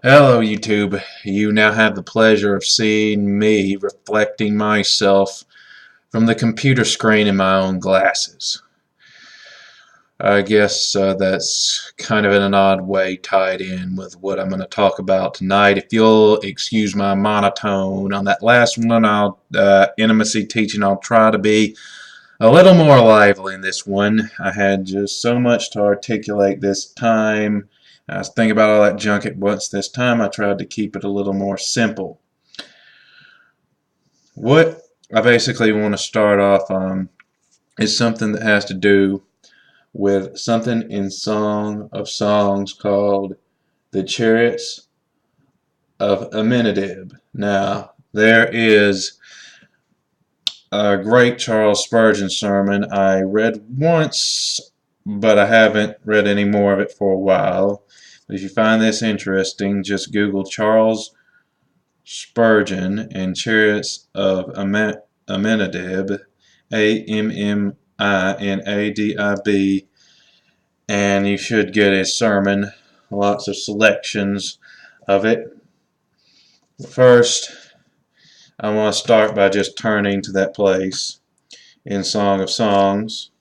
Hello YouTube. You now have the pleasure of seeing me reflecting myself from the computer screen in my own glasses. I guess that's kind of in an odd way tied in with what I'm going to talk about tonight. If you'll excuse my monotone on that last one, intimacy teaching, I'll try to be a little more lively in this one. I had just so much to articulate this time. I was thinking about all that junk at once this time. I tried to keep it a little more simple. What I basically want to start off on is something that has to do with something in Song of Songs called the Chariots of Amminadab. Now, there is a great Charles Spurgeon sermon I read once, but I haven't read any more of it for a while. If you find this interesting, just Google Charles Spurgeon and Chariots of Amminadab, Amminadib, and you should get a sermon, lots of selections of it. First, I want to start by just turning to that place in Song of Songs.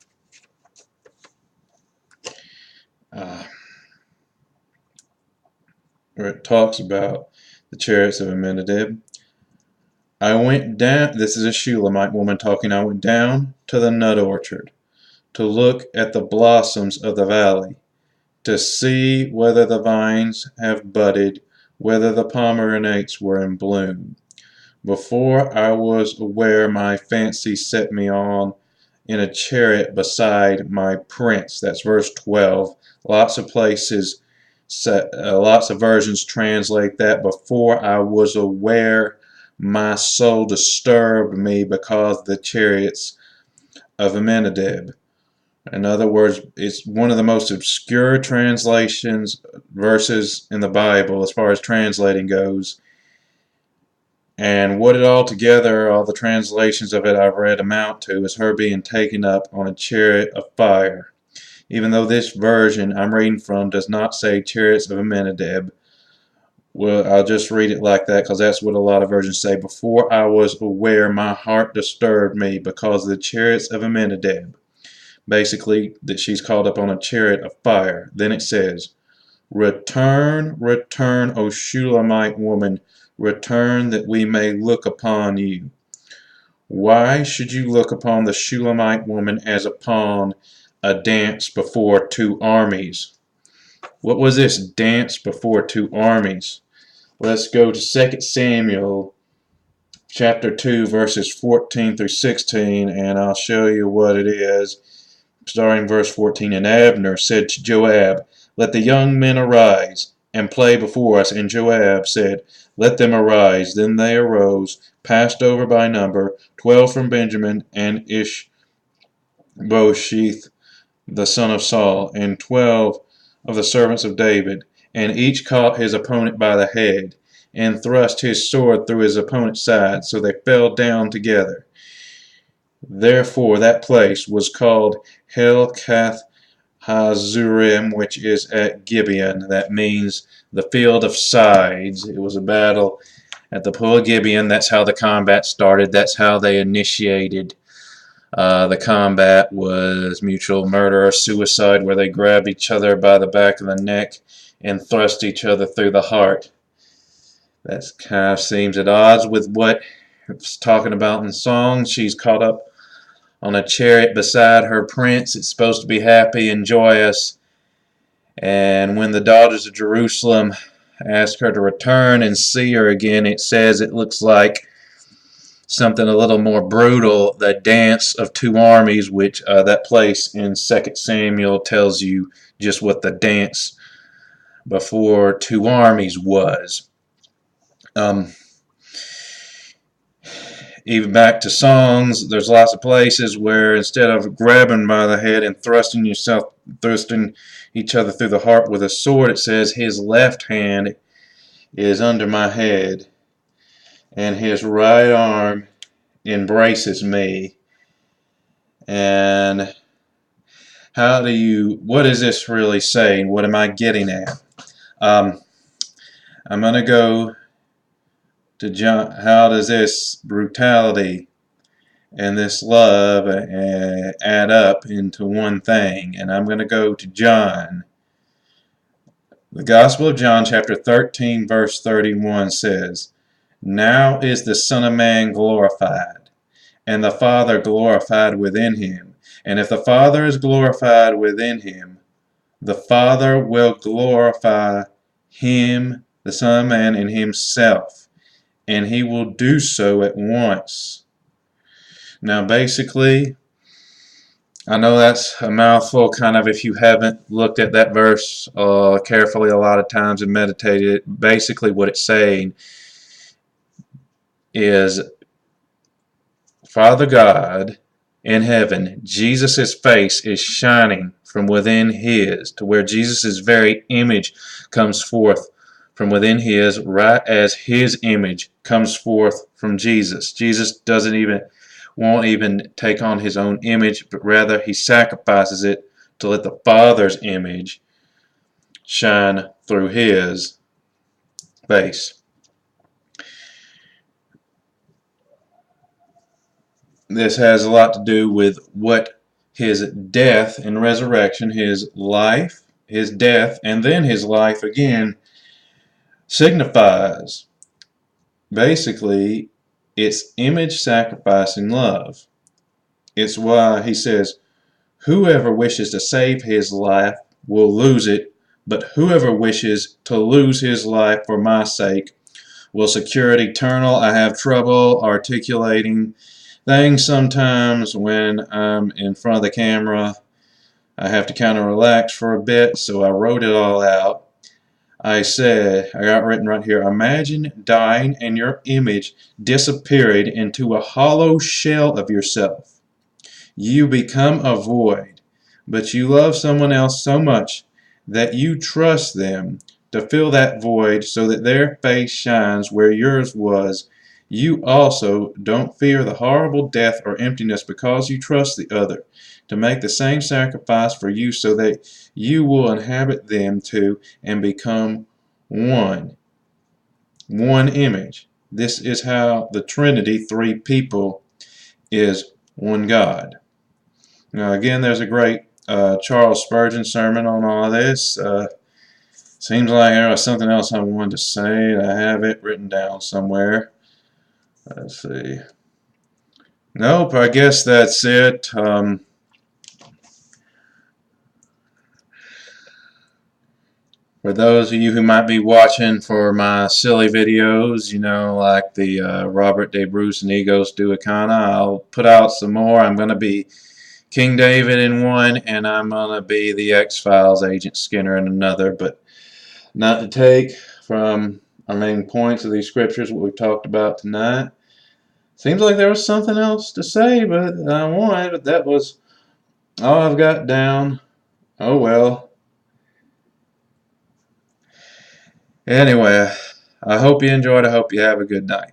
Where it talks about the chariots of Amminadab. I went down, this is a Shulamite woman talking, I went down to the nut orchard to look at the blossoms of the valley, to see whether the vines have budded, whether the pomegranates were in bloom. Before I was aware, my fancy set me on in a chariot beside my prince. That's verse 12. Lots of places, lots of versions translate that. Before I was aware, my soul disturbed me because the chariots of Amminadab. In other words, it's one of the most obscure verses in the Bible as far as translating goes. And what it all together, all the translations of it I've read amount to, is her being taken up on a chariot of fire. Even though this version I'm reading from does not say chariots of Amminadab, well, I'll just read it like that because that's what a lot of versions say. Before I was aware, my heart disturbed me because of the chariots of Amminadab. Basically, that she's called up on a chariot of fire. Then it says, Return, return, O Shulamite woman, return that we may look upon you. Why should you look upon the Shulamite woman as upon a dance before two armies? What was this dance before two armies? Let's go to 2 Samuel chapter 2 verses 14 through 16 and I'll show you what it is. Starting verse 14, and Abner said to Joab, Let the young men arise and play before us. And Joab said, Let them arise. Then they arose, passed over by number, 12 from Benjamin, and Ishbosheth the son of Saul, and 12 of the servants of David, and each caught his opponent by the head, and thrust his sword through his opponent's side, so they fell down together. Therefore that place was called Helkath Hazurim, which is at Gibeon. That means the field of sides. It was a battle at the Pool of Gibeon. That's how the combat started. That's how they initiated. The combat was mutual murder or suicide, where they grabbed each other by the back of the neck and thrust each other through the heart. That kind of seems at odds with what it's talking about in songs. She's caught up on a chariot beside her prince. It's supposed to be happy and joyous. And when the daughters of Jerusalem ask her to return and see her again, it says it looks like something a little more brutal, the dance of two armies, which that place in 2 Samuel tells you just what the dance before two armies was. Even back to songs, there's lots of places where instead of grabbing by the head and thrusting each other through the heart with a sword, it says his left hand is under my head and his right arm embraces me. And what is this really saying? What am I getting at? I'm going to go to John. How does this brutality and this love add up into one thing? And I'm going to go to John. The Gospel of John, chapter 13, verse 31 says, "Now is the Son of Man glorified, and the Father glorified within him. And if the Father is glorified within him, the Father will glorify him, the Son of Man, in himself, and he will do so at once." Now basically, I know that's a mouthful, kind of, if you haven't looked at that verse carefully a lot of times and meditated. Basically what it's saying is Father God in heaven, Jesus' face is shining from within his, to where Jesus' very image comes forth from within his, right as his image comes forth from Jesus. Jesus won't even take on his own image, but rather he sacrifices it to let the Father's image shine through his face. This has a lot to do with what his death and resurrection, his life, his death, and then his life again signifies. Basically, it's image sacrificing love. It's why he says, "Whoever wishes to save his life will lose it, but whoever wishes to lose his life for my sake will secure it eternal." I have trouble articulating things sometimes when I'm in front of the camera. I have to kind of relax for a bit, so I wrote it all out. I got written right here, "Imagine dying and your image disappearing into a hollow shell of yourself. You become a void, but you love someone else so much that you trust them to fill that void so that their face shines where yours was. You also don't fear the horrible death or emptiness because you trust the other to make the same sacrifice for you so that you will inhabit them too and become one image." This is how the Trinity, three people, is one God. Now again, there's a great Charles Spurgeon sermon on all this. Seems like there was something else I wanted to say. I have it written down somewhere. Let's see. Nope, I guess that's it. For those of you who might be watching for my silly videos, like the Robert De Bruce and Egos Duacana, I'll put out some more. I'm going to be King David in one, and I'm going to be the X-Files Agent Skinner in another. But not to take from our main points of these scriptures, what we've talked about tonight. Seems like there was something else to say, but that was all I've got down. Oh well. Anyway, I hope you enjoyed. I hope you have a good night.